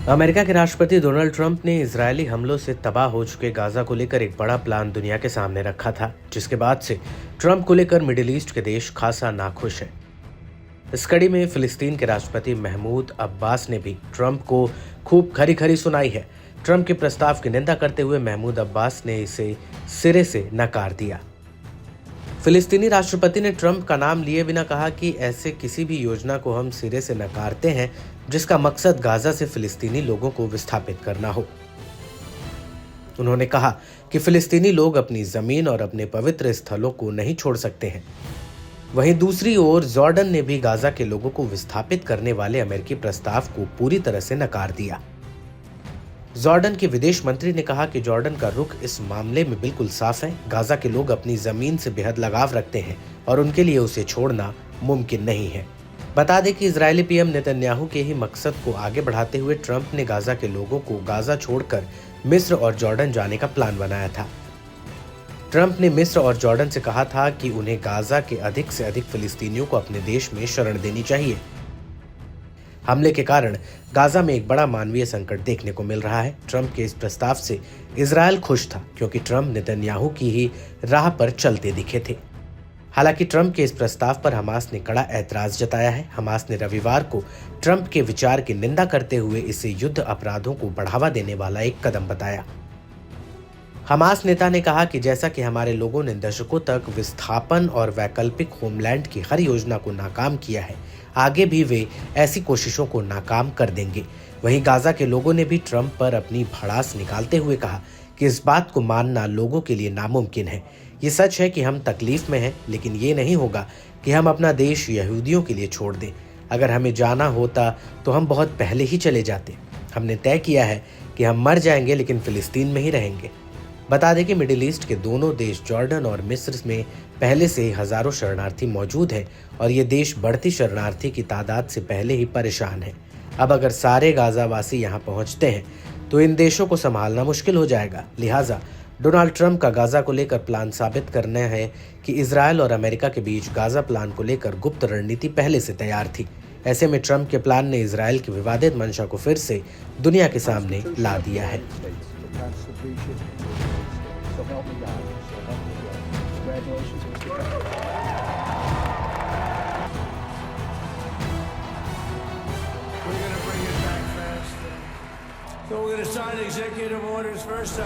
America के राष्ट्रपति Donald Trump ने इजरायली हमलों से तबाह हो चुके गाजा को लेकर एक बड़ा प्लान दुनिया के सामने रखा था, जिसके बाद से ट्रंप को लेकर मिडिल ईस्ट के देश खासा नाखुश है। इस कड़ी में फिलिस्तीन के राष्ट्रपति महमूद अब्बास ने भी ट्रंप को खूब खरी खरी सुनाई है। ट्रंप के प्रस्ताव की निंदा करते हुए महमूद अब्बास ने इसे सिरे से नकार दिया। फिलिस्तीनी राष्ट्रपति ने ट्रंप का नाम लिए बिना कहा कि ऐसे किसी भी योजना को हम सिरे से नकारते हैं जिसका मकसद गाजा से फिलिस्तीनी लोगों को विस्थापित करना हो। उन्होंने कहा कि फिलिस्तीनी लोग अपनी जमीन और अपने पवित्र स्थलों को नहीं छोड़ सकते हैं। वहीं दूसरी ओर जॉर्डन ने भी गाजा के लोगों को विस्थापित करने वाले अमेरिकी प्रस्ताव को पूरी तरह से नकार दिया। जॉर्डन के विदेश मंत्री ने कहा कि जॉर्डन का रुख इस मामले में बिल्कुल साफ है। गाजा के लोग अपनी जमीन से बेहद लगाव रखते हैं और उनके लिए उसे छोड़ना मुमकिन नहीं है। बता दें कि इजरायली पीएम नेतन्याहू के ही मकसद को आगे बढ़ाते हुए ट्रंप ने गाजा के लोगों को गाजा छोड़कर मिस्र और जॉर्डन जाने का प्लान बनाया था। ट्रंप ने मिस्र और जॉर्डन से कहा था कि उन्हें गाजा के अधिक से अधिक फिलिस्तीनियों को अपने देश में शरण देनी चाहिए। हमले के कारण गाजा में एक बड़ा मानवीय संकट देखने को मिल रहा है। ट्रंप के इस प्रस्ताव से इजरायल खुश था, क्योंकि ट्रंप नेतन्याहू की ही राह पर चलते दिखे थे। हालांकि ट्रंप के इस प्रस्ताव पर हमास ने कड़ा ऐतराज जताया है। हमास ने रविवार को ट्रंप के विचार की निंदा करते हुए इसे युद्ध अपराधों को बढ़ावा देने वाला एक कदम बताया। हमास नेता ने कहा कि जैसा कि हमारे लोगों ने दशकों तक विस्थापन और वैकल्पिक होमलैंड की हर योजना को नाकाम किया है, आगे भी वे ऐसी कोशिशों को नाकाम कर देंगे। वहीं गाजा के लोगों ने भी ट्रंप पर अपनी भड़ास निकालते हुए कहा कि इस बात को मानना लोगों के लिए नामुमकिन है। ये सच है कि हम तकलीफ में हैं, लेकिन ये नहीं होगा कि हम अपना देश यहूदियों के लिए छोड़ दें। अगर हमें जाना होता तो हम बहुत पहले ही चले जाते। हमने तय किया है कि हम मर जाएंगे लेकिन फिलिस्तीन में ही रहेंगे। बता दें कि मिडिल ईस्ट के दोनों देश जॉर्डन और मिस्र में पहले से ही हजारों शरणार्थी मौजूद हैं और ये देश बढ़ती शरणार्थी की तादाद से पहले ही परेशान है। अब अगर सारे गाजावासी यहाँ पहुँचते हैं तो इन देशों को संभालना मुश्किल हो जाएगा। लिहाजा डोनाल्ड ट्रंप का गाजा को लेकर प्लान साबित करना है कि इजरायल और अमेरिका के बीच गाजा प्लान को लेकर गुप्त रणनीति पहले से तैयार थी। ऐसे में ट्रंप के प्लान ने इजरायल की विवादित मंशा को फिर से दुनिया के सामने ला दिया है। So we're going to sign executive orders first.